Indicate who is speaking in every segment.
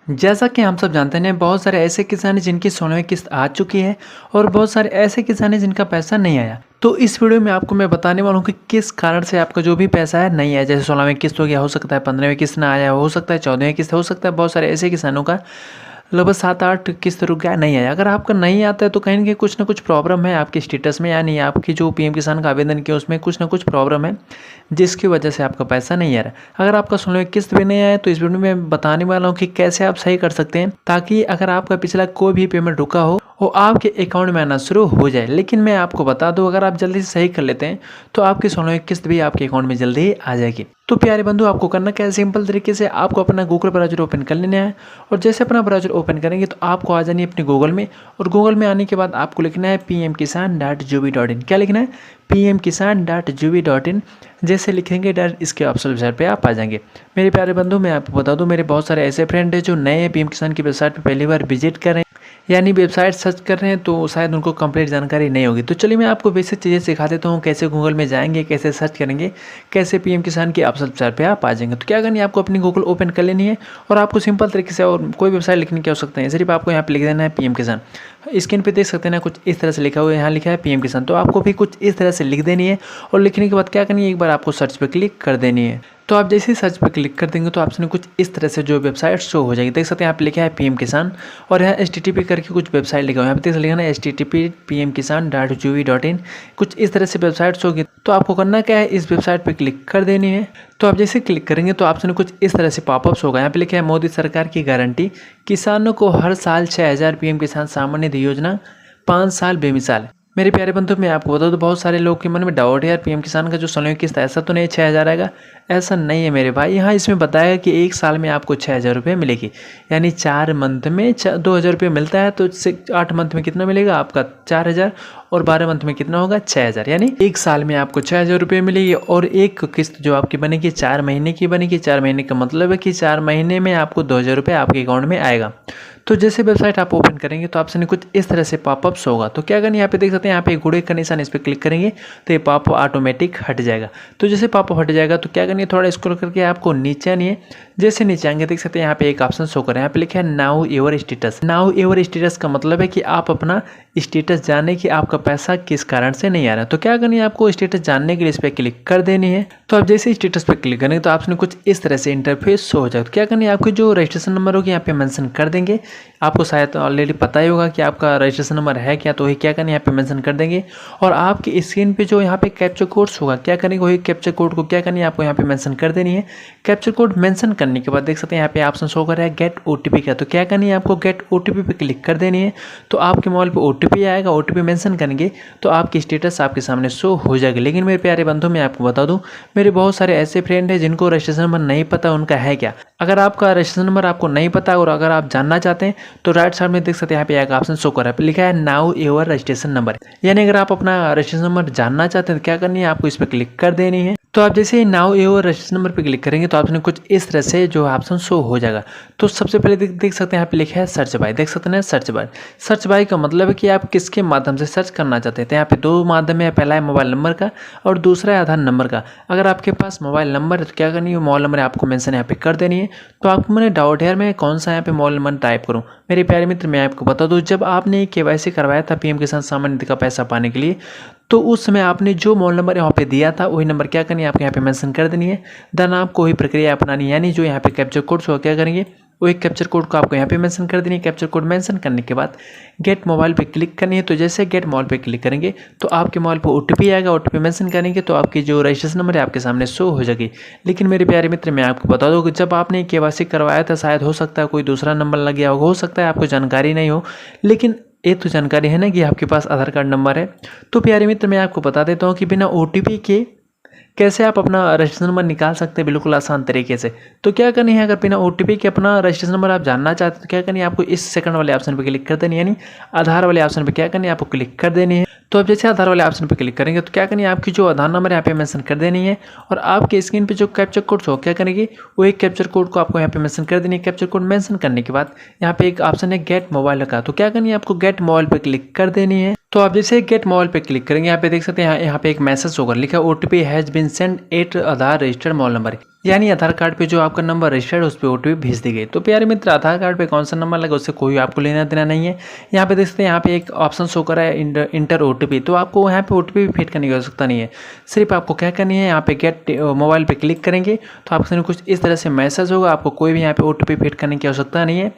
Speaker 1: जैसा कि हम सब जानते हैं बहुत सारे ऐसे किसान हैं जिनकी 16वीं किस्त आ चुकी है और बहुत सारे ऐसे किसान हैं जिनका पैसा नहीं आया। तो इस वीडियो में आपको मैं बताने वाला हूँ कि किस कारण से आपका जो भी पैसा है नहीं आया। जैसे 16वीं किस्त हो गया, हो सकता है 15वीं किस्त ना आया, हो सकता है 14वीं किस्त, हो सकता है बहुत सारे ऐसे किसानों का लगभग 7-8 किस्त रुक गया, नहीं आया। अगर आपका नहीं आता है तो कहीं ना कहीं कुछ ना कुछ प्रॉब्लम है आपके स्टेटस में, यानी आपकी जो पीएम किसान का आवेदन किया उसमें कुछ ना कुछ प्रॉब्लम है जिसकी वजह से आपका पैसा नहीं आ रहा। अगर आपका 16वीं किस्त भी नहीं आया तो इस वीडियो में बताने वाला हूँ कि कैसे आप सही कर सकते हैं ताकि अगर आपका पिछला कोई भी पेमेंट रुका हो वो आपके अकाउंट में आना शुरू हो जाए। लेकिन मैं आपको बता दूं, अगर आप जल्दी से सही कर लेते हैं तो आपकी 16वीं किस्त भी आपके अकाउंट में जल्दी ही आ जाएगी। तो प्यारे बंधु, आपको करना क्या है, सिंपल तरीके से आपको अपना गूगल ब्राउजर ओपन कर लेना है और जैसे अपना ब्राउजर ओपन करेंगे तो आपको आ जानी है अपने गूगल में, और गूगल में आने के बाद आपको लिखना है pmkisan.gov.in। क्या लिखना है? pmkisan.gov.in। जैसे लिखेंगे डायरेक्ट इसके ऑप्शन वेबसाइट पे आप आ जाएंगे। मेरे प्यारे बंधु, मैं आपको बता दूं मेरे बहुत सारे ऐसे फ्रेंड हैं जो नए हैं, पीएम किसान की वेबसाइट पे पहली बार विजिट कर रहे हैं यानी वेबसाइट सर्च कर रहे हैं, तो शायद उनको कंप्लीट जानकारी नहीं होगी। तो चलिए मैं आपको बेसिक चीज़ें सिखा देता हूँ, कैसे गूगल में जाएंगे, कैसे सर्च करेंगे, कैसे पीएम किसान की ऑप्शन वेबसाइट पे आप आ जाएंगे। तो क्या करनी है, आपको अपनी गूगल ओपन कर लेनी है और आपको सिंपल तरीके से और कोई वेबसाइट लिखने की आवश्यकता है, सिर्फ आपको यहाँ पे लिख देना है पीएम किसान। स्क्रीन पे देख सकते हैं ना, कुछ इस तरह से लिखा हुआ है, यहाँ लिखा है पीएम किसान, तो आपको भी कुछ इस तरह से लिख देनी है और लिखने के बाद क्या करनी है, एक बार आपको सर्च पे क्लिक कर देनी है। तो आप जैसे ही सर्च पे क्लिक कर देंगे तो आपसे कुछ इस तरह से जो वेबसाइट शो हो जाएगी। देख सकते हैं यहाँ पे लिखा है पीएम किसान और यहाँ HTTP करके कुछ वेबसाइट लिखा हुआ है, यहाँ पे देख लिखा है HTTP pmkisan.gov.in। कुछ इस तरह से वेबसाइट शो होगी। तो आपको करना क्या है, इस वेबसाइट पे क्लिक कर देनी है। तो आप जैसे क्लिक करेंगे तो आपसे कुछ इस तरह से पॉपअप्स होगा। यहाँ पे लिखा है मोदी सरकार की गारंटी, किसानों को हर साल 6000 पीएम किसान सम्मान निधि योजना, 5 साल बेमिसाल। मेरे प्यारे बंधु, मैं आपको बता दूं बहुत सारे लोग के मन में डाउट है, यार पीएम किसान का जो 16वीं किस्त ऐसा तो नहीं 6000 आएगा। ऐसा नहीं है मेरे भाई, यहाँ इसमें बताया कि एक साल में आपको 6000 रुपये मिलेगी, यानी 4 मंथ में 2000 रुपये मिलता है। तो 8 मंथ में कितना मिलेगा आपका 4000 और 12 मंथ में कितना होगा 6000, यानी एक साल में आपको 6000 रुपये मिलेगी। और एक किस्त जो आपकी बनेगी 4 महीने की बनेगी। 4 महीने का मतलब है कि 4 महीने में आपको 2000 रुपये आपके अकाउंट में आएगा। तो जैसे वेबसाइट आप ओपन करेंगे तो आपसे कुछ इस तरह से पॉपअप्स होगा। तो क्या करना है, यहाँ पे देख सकते हैं यहाँ पे घोड़े का निशान, इस पर क्लिक करेंगे तो ये पॉपअप ऑटोमेटिक हट जाएगा। तो जैसे पॉपअप हट जाएगा तो क्या करना है, थोड़ा स्क्रॉल करके आपको नीचे आनी है। जैसे नीचे आएंगे देख सकते हैं यहाँ पे एक ऑप्शन शो कर रहा है, यहाँ पे लिखा है now your status. Now your status का मतलब है कि आप अपना स्टेटस जाने कि आपका पैसा किस कारण से नहीं आ रहा। तो क्या करनी है, आपको स्टेटस जानने के लिए इस पर क्लिक कर देनी है। तो आप जैसे स्टेटस पर क्लिक करेंगे तो आपने कुछ इस तरह से इंटरफेस शो हो जाएगा। तो क्या करनी है, आपकी जो रजिस्ट्रेशन नंबर होगी यहाँ पे मेंशन कर देंगे। आपको शायद ऑलरेडी पता ही होगा कि आपका रजिस्ट्रेशन नंबर है क्या, तो वही क्या करना है यहाँ पे मेंशन कर देंगे। और आपकी स्क्रीन पे जो यहाँ पे कैप्चर कोड्स होगा, क्या करेंगे वही कैप्चर कोड को क्या करनी है, आपको यहाँ पे मेंशन कर देनी है। कैप्चर कोड मेंशन करने के बाद देख सकते हैं यहाँ पे ऑप्शन शो कर रहा है गेट OTP का। तो क्या करनी है, आपको गेट OTP पे क्लिक कर देनी है। तो आपके मोबाइल पे OTP आएगा, OTP मेंशन करेंगे तो आपकी स्टेटस आपके सामने शो हो जाएगी। लेकिन मेरे प्यारे बंधु, मैं आपको बता दूं मेरे बहुत सारे ऐसे फ्रेंड हैं जिनको रजिस्ट्रेशन नंबर नहीं पता उनका है क्या। अगर आपका रजिस्ट्रेशन नंबर आपको नहीं पता और अगर आप जानना चाहते हैं तो राइट साइड में देख सकते हैं यहाँ पे एक ऑप्शन शो कर रहा है, लिखा है नाउ योर रजिस्ट्रेशन नंबर। यानी अगर आप अपना रजिस्ट्रेशन नंबर जानना चाहते हैं तो क्या करनी है, आपको इस पर क्लिक कर देनी है। तो आप जैसे नाउ योर रजिस्ट्रेशन नंबर पे क्लिक करेंगे तो आपने कुछ इस तरह से जो ऑप्शन शो हो जाएगा। तो सबसे पहले देख सकते हैं यहाँ पे लिखा है सर्च बाय। देख सकते हैं सर्च बाय। सर्च बाय का मतलब है कि आप किसके माध्यम से सर्च करना चाहते हैं। तो यहाँ पे 2 माध्यम है, पहला है मोबाइल नंबर का और दूसरा है आधार नंबर का। अगर आपके पास मोबाइल नंबर है तो क्या करनी है, मोबाइल नंबर आपको मेंशन यहाँ पे कर देनी है। तो आपको मैंने डाउट है यार मैं कौन सा यहाँ पे मोबाइल नंबर टाइप करूँ। मेरे प्यारे मित्र, मैं आपको बता दूँ, जब आपने KYC करवाया था पीएम किसान सम्मान निधि का पैसा पाने के लिए, तो उस समय आपने जो मोबाइल नंबर यहाँ पे दिया था वही नंबर क्या करनी है, आपको यहाँ पे मेंशन कर देनी है। देन आपको वही प्रक्रिया अपनानी है, यानी जो यहाँ पे कैप्चर कोड शो क्या करेंगे, वही कैप्चर कोड को आपको यहाँ पे मेंशन कर देनी है। कैप्चर कोड मेंशन करने के बाद गेट मोबाइल पे क्लिक करनी है। तो जैसे गेट मोबाइल पे क्लिक करेंगे तो आपके मोबाइल पे OTP आएगा, OTP मेंशन करेंगे तो आपकी जो रजिस्ट्रेशन नंबर है आपके सामने शो हो जाएगी। लेकिन मेरे प्यारे मित्र, मैं आपको बता दूँ कि जब आपने KYC करवाया था शायद हो सकता है कोई दूसरा नंबर लग गया हो सकता है आपको जानकारी नहीं हो, लेकिन ये तो जानकारी है ना कि आपके पास आधार कार्ड नंबर है। तो प्यारे मित्र, मैं आपको बता देता हूँ कि बिना OTP के कैसे आप अपना रजिस्ट्रेशन नंबर निकाल सकते हैं बिल्कुल आसान तरीके से। तो क्या करनी है, अगर बिना OTP के अपना रजिस्ट्रेशन नंबर आप जानना चाहते हैं तो क्या करनी है, आपको इस सेकंड वाले ऑप्शन पे क्लिक कर देनी है, यानी आधार वाले ऑप्शन पे क्या करनी है, आपको क्लिक कर देनी है। तो अब जैसे आधार वाले ऑप्शन पे क्लिक करेंगे तो क्या करनी है, आपकी जो आधार नंबर यहाँ पे मेंशन कर देनी है और आपके स्क्रीन पे जो कैप्चर कोड शो क्या करेंगे, वो एक कैप्चर कोड को आपको यहाँ पे मेंशन कर देनी है। कैप्चर कोड मेंशन करने के बाद यहाँ पे एक ऑप्शन है गेट मोबाइल का। तो क्या करनी है, आपको गेट मोबाइल पे क्लिक कर देनी है। तो आप जैसे गेट मोबाइल पे क्लिक करेंगे यहाँ पे देख सकते हैं यहाँ पे एक मैसेज होगा, लिखा OTP has been sent at Aadhaar registered mobile number. यानी आधार कार्ड पे जो आपका नंबर रजिस्टर्ड है उस पर ओटीपी भेज दी गई। तो प्यारे मित्र, आधार कार्ड पे कौन सा नंबर लगा उससे कोई आपको लेना देना नहीं है। यहाँ पे देखते हैं, यहाँ पे एक ऑप्शन शो कर रहा है इंटर ओटीपी, तो आपको यहाँ पे ओटीपी फीड करने की आवश्यकता नहीं है। सिर्फ आपको क्या करनी है, यहाँ पे गेट मोबाइल पे क्लिक करेंगे तो आपके सामने कुछ इस तरह से मैसेज होगा। आपको कोई भी यहाँ पे ओटीपी फीड करने की आवश्यकता नहीं है।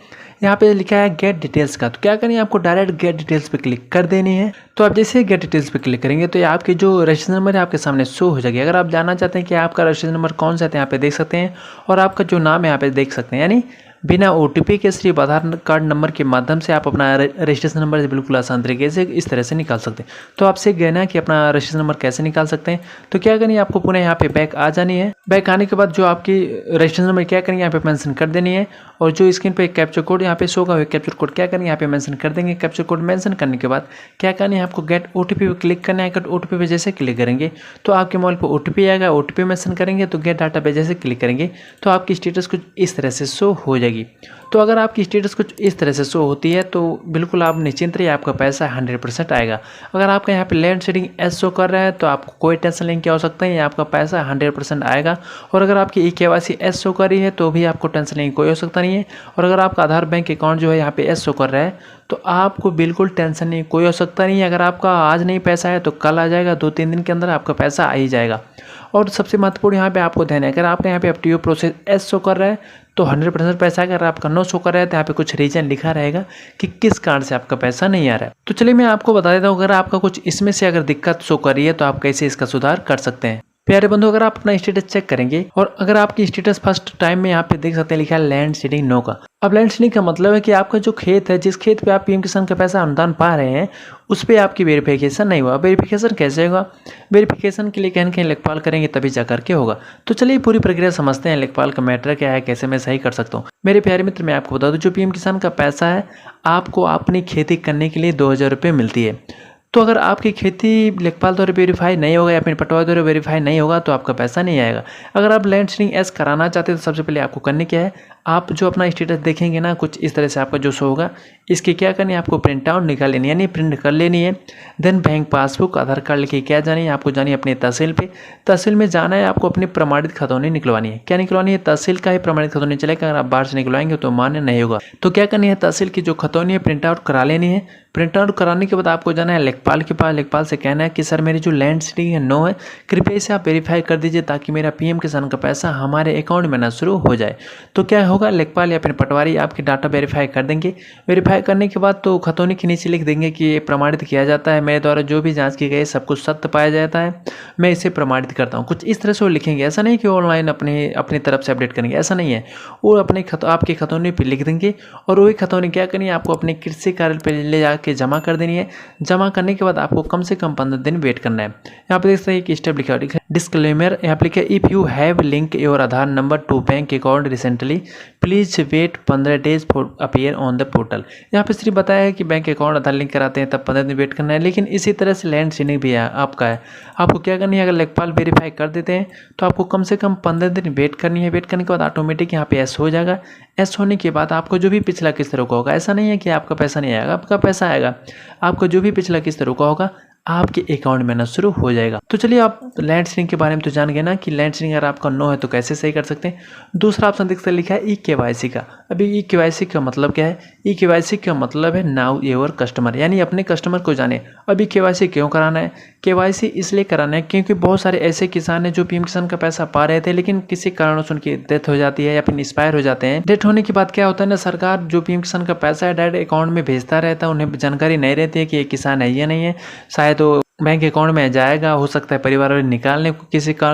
Speaker 1: यहाँ पे लिखा है गेट डिटेल्स का, तो क्या करनी है, आपको डायरेक्ट गेट डिटेल्स पे क्लिक कर देनी है। तो आप जैसे गेट डिटेल्स पे क्लिक करेंगे तो आपके जो रजिस्ट्रेशन नंबर है आपके सामने शो हो जाएगी। अगर आप जानना चाहते हैं कि आपका रजिस्ट्रेशन नंबर कौन सा है तो यहाँ पे देख सकते हैं, और आपका जो नाम है यहाँ पे देख सकते हैं। यानी बिना ओटीपी के सिर्फ आधार कार्ड नंबर के माध्यम से आप अपना रजिस्ट्रेशन नंबर बिल्कुल आसान तरीके से इस तरह से निकाल सकते हैं। तो आपसे कहना कि अपना रजिस्ट्रेशन नंबर कैसे निकाल सकते हैं, तो क्या करनी है, आपको पुनः यहाँ पे बैक आ जानी है। बैक आने के बाद जो आपकी रजिस्ट्रेशन नंबर क्या करनी है यहाँ पे मेंशन कर देनी है, और जो स्क्रीन पे कैप्चर कोड यहाँ पे शो होगा कैप्चर कोड क्या करनी है यहाँ पे मेंशन कर देंगे। कैप्चर कोड मेंशन करने के बाद क्या करनी है, आपको गेट ओटीपी पे क्लिक करना है। गेट ओटीपी पे जैसे क्लिक करेंगे तो आपके मोबाइल पर ओटीपी आएगा। ओटीपी मेंशन करेंगे तो गेट डाटा पे जैसे क्लिक करेंगे तो आपकी स्टेटस कुछ इस तरह से शो हो जाएगी। तो अगर आपकी स्टेटस कुछ इस तरह से शो होती है तो बिल्कुल आप निश्चिंत रहिए, आपका पैसा 100% आएगा। अगर आपका यहाँ पे लैंड सेटिंग एस शो कर रहा है तो आपको कोई टेंशन लेने की आवश्यकता नहीं है, आपका पैसा 100% आएगा। और अगर आपकी ई-केवाईसी एस शो कर रही है तो भी आपको टेंशन लेने की कोई आवश्यकता नहीं है। और अगर आपका आधार बैंक अकाउंट जो है यहाँ पे एस शो कर रहा है तो आपको बिल्कुल टेंशन नहीं, कोई आवश्यकता नहीं है। अगर आपका आज नहीं पैसा है तो कल आ जाएगा, 2-3 दिन के अंदर आपका पैसा आ ही जाएगा। और सबसे महत्वपूर्ण यहाँ पे आपको ध्यान है, अगर आपने यहाँ पे एफटीओ प्रोसेस एस शो कर रहा है तो 100% पैसा, अगर आपका नो शो कर रहा है तो यहाँ पे कुछ रीजन लिखा रहेगा कि किस कारण से आपका पैसा नहीं आ रहा है। तो चलिए मैं आपको बता देता हूँ, अगर आपका कुछ इसमें से अगर दिक्कत शो कर रही है तो आप कैसे इसका सुधार कर सकते हैं। प्यारे बंधु, अगर आप अपना स्टेटस चेक करेंगे और अगर आपकी स्टेटस फर्स्ट टाइम में यहाँ पे देख सकते हैं लिखा है लैंड सीडिंग नो का। अब लैंड सीडिंग का मतलब है कि आपका जो खेत है, जिस खेत पे आप पीएम किसान का पैसा अनुदान पा रहे हैं उस पर आपकी वेरिफिकेशन नहीं हुआ। वेरिफिकेशन कैसे होगा, वेरिफिकेशन के लिए कहीं कहीं लेखपाल करेंगे तभी जा करके होगा। तो चलिए पूरी प्रक्रिया समझते हैं, लेखपाल का मैटर क्या है, कैसे मैं सही कर सकता हूँ। मेरे प्यारे मित्र, मैं आपको बता दूँ, जो पीएम किसान का पैसा है आपको अपनी खेती करने के लिए 2000 रुपये मिलती है। तो अगर आपकी खेती लेखपाल द्वारा वेरीफाई नहीं होगा या फिर पटवारी द्वारा वेरीफाई नहीं होगा तो आपका पैसा नहीं आएगा। अगर आप लैंड सीडिंग एस कराना चाहते हैं तो सबसे पहले आपको करने क्या है, आप जो अपना स्टेटस देखेंगे ना कुछ इस तरह से आपका जो शो होगा, इसकी क्या करनी है, आपको प्रिंट आउट निकाल लेनी है, यानी प्रिंट कर लेनी है। देन बैंक पासबुक आधार कार्ड लेके क्या जानी है, आपको जानी है अपने तहसील पे। तहसील में जाना है, आपको अपनी प्रमाणित खतौनी निकलवानी है। क्या निकलवानी है, तहसील का ही प्रमाणित खतौनी चलेगा, अगर आप बाहर से निकलवाएंगे तो मान्य नहीं होगा। तो क्या करनी है, तहसील की जो खतौनी है प्रिंट आउट करा लेनी है। प्रिंट आउट कराने के बाद आपको जाना है लेखपाल के पास। लेखपाल से कहना है कि सर मेरी जो लैंड सीडिंग है नो है, कृपया इसे आप वेरीफाई कर दीजिए ताकि मेरा पीएम किसान का पैसा हमारे अकाउंट में ना शुरू हो जाए। तो क्या होगा, लेखपाल या फिर पटवारी आपके डाटा वेरीफाई कर देंगे। वेरीफाई करने के बाद तो खतौनी के नीचे लिख देंगे कि ये प्रमाणित किया जाता है, मेरे द्वारा जो भी जांच की गई सब कुछ सत्य पाया जाता है, मैं इसे प्रमाणित करता हूँ। कुछ इस तरह से वो लिखेंगे, ऐसा नहीं कि ऑनलाइन अपनी तरफ से अपडेट करेंगे, ऐसा नहीं है। वो आपके खतौनी पर लिख देंगे और वही खतौनी क्या करनी है, आपको अपने कृषि कार्यालय पर ले जाके जमा कर देनी है। जमा करने के बाद आपको कम से कम 15 दिन वेट करना है। यहाँ पे देख सकते हैं कि स्टेप लिखा है डिस्क्लेमर, यहाँ पे लिखा है if you have link your Aadhaar number to bank account recently please wait 15 days for appear on the portal. यहाँ पे सिर्फ बताया है कि बैंक अकाउंट आधार लिंक कराते हैं तब 15 दिन वेट करना है, लेकिन इसी तरह से लैंड सीडिंग भी है आपका है। आपको क्या करनी है, अगर लेखपाल वेरीफाई कर देते हैं तो आपको कम से कम 15 दिन वेट करनी है। वेट करने के बाद ऑटोमेटिक यहाँ पे एस हो जाएगा। एस होने के बाद आपको जो भी पिछला किस्त रुका होगा, ऐसा नहीं है कि आपका पैसा नहीं आएगा, आपका पैसा आएगा। आपको जो भी पिछला किस्त रुका होगा आपके अकाउंट में ना शुरू हो जाएगा। तो चलिए आप लैंड सीडिंग के बारे में तो जान गए ना कि लैंड सीडिंग अगर आपका नो है तो कैसे सही कर सकते हैं। दूसरा ऑप्शन देख सकते लिखा है ई-केवाईसी का। अभी ई-केवाईसी का मतलब क्या है, ई-केवाईसी का मतलब है नाउ योर कस्टमर, यानी अपने कस्टमर को जाने। अभी केवाईसी क्यों कराना है, केवाईसी इसलिए कराना है क्योंकि बहुत सारे ऐसे किसान हैं जो पीएम किसान का पैसा पा रहे थे लेकिन किसी कारणवश उनकी डेथ हो जाती है या फिर एक्सपायर हो जाते हैं। डेथ होने के बाद क्या होता है ना, सरकार जो पीएम किसान का पैसा है डायरेक्ट अकाउंट में भेजता रहता है, उन्हें जानकारी नहीं रहती है कि ये किसान है या नहीं है। शायद तो बैंक अकाउंट में जाएगा, हो सकता है परिवार वाले निकालने को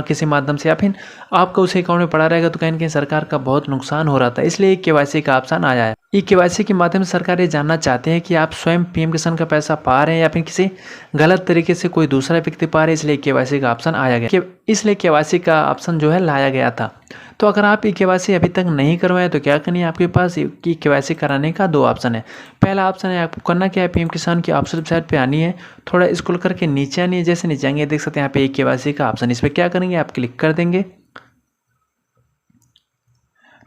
Speaker 1: किसी माध्यम से, या फिर आपका उस अकाउंट में पड़ा रहेगा तो कहीं ना कहीं सरकार का बहुत नुकसान हो रहा था। इसलिए केवाईसी का ऑप्शन आया है। ई-केवाईसी के माध्यम से सरकार ये जानना चाहते हैं कि आप स्वयं पीएम किसान का पैसा पा रहे हैं या फिर किसी गलत तरीके से कोई दूसरा व्यक्ति पा रहे हैं, इसलिए केवाईसी का ऑप्शन आया गया। इसलिए केवाईसी का ऑप्शन जो है लाया गया था। तो अगर आप ई-केवाईसी अभी तक नहीं करवाएं तो क्या करनी है, आपके पास ई-केवाईसी कराने का 2 ऑप्शन है। पहला ऑप्शन है, आपको करना क्या है, पीएम किसान की ऑफिशियल वेबसाइट पे आनी है, थोड़ा स्क्रॉल करके नीचे आनी है। जैसे नीचे आएंगे देख सकते हैं यहाँ पे ई-केवाईसी का ऑप्शन, इस पर क्या करेंगे, आप क्लिक कर देंगे।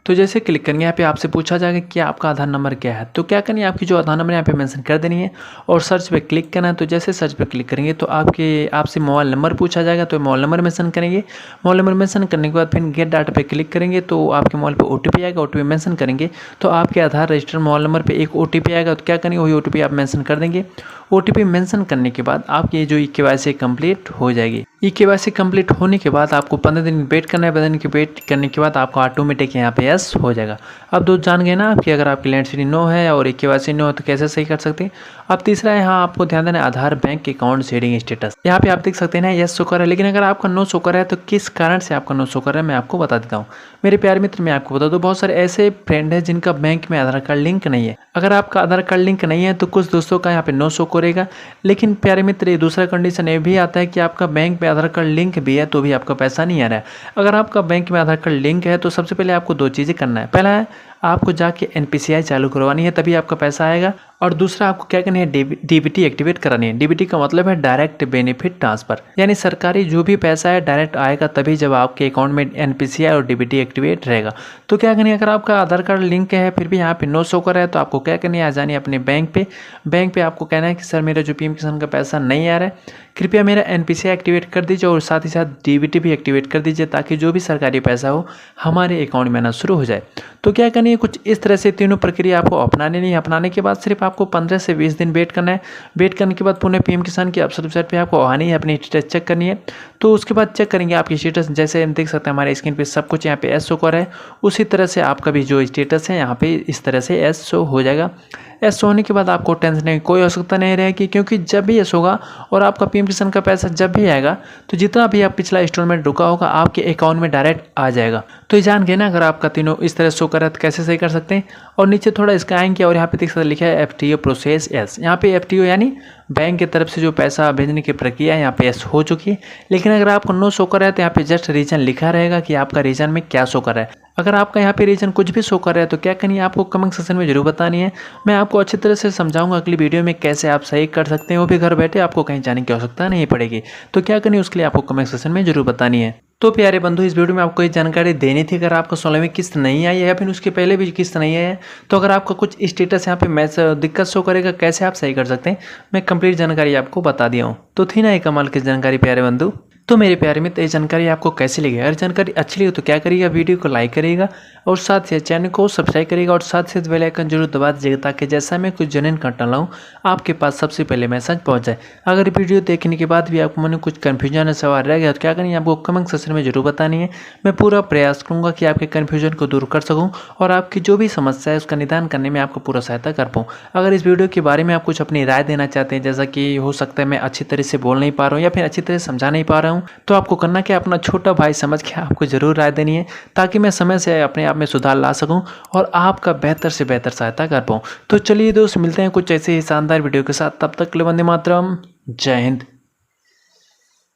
Speaker 1: तो जैसे क्लिक करेंगे यहाँ पे आपसे पूछा जाएगा कि आपका आधार नंबर क्या है। तो क्या करनी है, आपकी जो आधार नंबर यहाँ पे मेंशन कर देनी है और सर्च पे क्लिक करना है। तो जैसे सर्च पे क्लिक करेंगे तो आपसे मोबाइल नंबर पूछा जाएगा, तो मोबाइल नंबर मेंशन करेंगे। मोबाइल नंबर मेंशन करने के बाद फिर गेट डाटा पे क्लिक करेंगे तो आपके मोबाइल पे OTP आएगा। OTP मेंशन करेंगे तो आपके आधार रजिस्टर्ड मोबाइल नंबर पे एक OTP आएगा। तो क्या करेंगे, वही OTP आप मेंशन कर देंगे। OTP मेंशन करने के बाद आपकी जो KYC कंप्लीट हो जाएगी। KYC कंप्लीट होने के बाद आपको 15 दिन वेट करना है। 15 दिन की वेट करने के बाद आपको ऑटोमेटिक यहाँ पे यस हो जाएगा। अब दोस्त जान गए ना कि अगर आपकी लैंड सीडी नो है और KYC नो है तो कैसे सही कर सकते हैं। अब तीसरा है, यहाँ आपको ध्यान देना है आधार बैंक अकाउंट शेयरिंग स्टेटस। यहाँ पे आप देख सकते हैं ना यस शो कर है, लेकिन अगर आपका नो शो कर रहा है तो किस कारण से आपका नो शो कर रहा है मैं आपको बता देता हूँ। मेरे प्यारे मित्र, मैं आपको बता दूँ, बहुत सारे ऐसे फ्रेंड हैं जिनका बैंक में आधार कार्ड लिंक नहीं है। अगर आपका आधार कार्ड लिंक नहीं है तो कुछ दोस्तों का यहाँ पे नो शो करेगा। लेकिन प्यारे मित्र, ये दूसरा कंडीशन ये भी आता है कि आपका बैंक में आधार कार्ड लिंक भी है तो भी आपका पैसा नहीं आ रहा है। अगर आपका बैंक में आधार कार्ड लिंक है तो सबसे पहले आपको 2 चीज़ें करना है। पहला है, आपको जाके NPCI चालू करवानी है, तभी आपका पैसा आएगा। और दूसरा, आपको क्या करनी है, DBT एक्टिवेट करानी है। DBT का मतलब है डायरेक्ट बेनिफिट ट्रांसफर, यानी सरकारी जो भी पैसा है डायरेक्ट आएगा तभी जब आपके अकाउंट में NPCI और DBT एक्टिवेट रहेगा। तो क्या करनी है, अगर आपका आधार कार्ड लिंक है फिर भी यहाँ पे नो शो कर रहा है तो आपको क्या करनी है, आ जानी है अपने बैंक पे आपको कहना है कि सर मेरा जो PM किसान का पैसा नहीं आ रहा है, कृपया मेरा NPCI एक्टिवेट कर दीजिए और साथ ही साथ DBT भी एक्टिवेट कर दीजिए, ताकि जो भी सरकारी पैसा हो हमारे अकाउंट में आना शुरू हो जाए। तो क्या करनी है, कुछ इस तरह से तीनों प्रक्रिया आपको अपनानी नहीं है। अपनाने के बाद सिर्फ आपको 15 से 20 दिन वेट करना है। वेट करने के बाद पुनः PM किसान की ऑफिशियल वेबसाइट पे आपको आनी है, अपनी स्टेटस चेक करनी है। तो उसके बाद चेक करेंगे आपकी स्टेटस, जैसे हम देख सकते हैं हमारे स्क्रीन पे सब कुछ यहाँ पे एस शो कर रहा है, उसी तरह से आपका भी जो स्टेटस है यहाँ पे इस तरह से एस शो हो जाएगा। एस होने के बाद आपको टेंशन की कोई आवश्यकता नहीं रहेगी, क्योंकि जब भी एस होगा और आपका PM किसान का पैसा जब भी आएगा तो जितना भी आप पिछला इंस्टॉलमेंट रुका होगा आपके अकाउंट में डायरेक्ट आ जाएगा। तो ये जान गए ना, अगर आपका तीनों इस तरह शो कर रहा है तो कैसे सही कर सकते हैं। और नीचे थोड़ा इसका आएंगे और यहाँ पे देख सकते हैं लिखा है FTO प्रोसेस एस। यहाँ पे FTO यानी बैंक की तरफ से जो पैसा भेजने की प्रक्रिया यहाँ पे एस हो चुकी है। लेकिन अगर आपको नो शो कर रहा है तो यहाँ पे जस्ट रीजन लिखा रहेगा कि आपका रीजन में क्या शो कर रहा है। अगर आपका यहाँ पे रीजन कुछ भी शो कर रहा है तो क्या करनी है, आपको कमेंट सेक्शन में जरूर बतानी है। मैं आपको अच्छी तरह से समझाऊंगा अगली वीडियो में कैसे आप सही कर सकते हैं, वो भी घर बैठे, आपको कहीं जाने की आवश्यकता नहीं पड़ेगी। तो क्या करनी है उसके लिए आपको कमेंट सेक्शन में जरूर बतानी है। तो प्यारे बंधु, इस वीडियो में आपको ये जानकारी देनी थी, अगर आपका 16वीं किस्त नहीं आई है या फिर उसके पहले भी किस्त नहीं है तो अगर आपका कुछ स्टेटस यहाँ पे मैच दिक्कत शो करेगा, कैसे आप सही कर सकते हैं, मैं कंप्लीट जानकारी आपको बता दिया हूँ। तो थी ना एक कमाल की जानकारी प्यारे बंधु। तो मेरे प्यारे मित्र, ये जानकारी आपको कैसी लगी? अगर जानकारी अच्छी लगी तो क्या करिएगा, वीडियो को लाइक करिएगा और साथ ही चैनल को सब्सक्राइब करिएगा और साथ ही बेल आइकन जरूर दबा दीजिएगा, ताकि जैसा मैं कुछ जेन्युइन कंटेंट लाऊं आपके पास सबसे पहले मैसेज पहुंच जाए। अगर वीडियो देखने के बाद भी आपको मन में कुछ कन्फ्यूजन या सवाल रह गया तो क्या करनी है, आपको कमेंट सेक्शन में जरूर बतानी है। मैं पूरा प्रयास करूँगा कि आपके कन्फ्यूजन को दूर कर सकूँ और आपकी जो भी समस्या है उसका निदान करने में आपको पूरा सहायता कर पाऊँ। अगर इस वीडियो के बारे में आप कुछ अपनी राय देना चाहते हैं, जैसा कि हो सकता है मैं अच्छी तरह से बोल नहीं पा रहा हूँ या फिर अच्छी तरह से समझा नहीं पा रहा हूँ, तो आपको करना क्या, अपना छोटा भाई समझ के आपको जरूर राय देनी है, ताकि मैं समय से अपने आप में सुधार ला सकूं और आपका बेहतर से बेहतर सहायता कर पाऊं। तो चलिए दोस्त, मिलते हैं कुछ ऐसे ही शानदार वीडियो के साथ। तब तक के लिए वंदे मातरम, जय हिंद।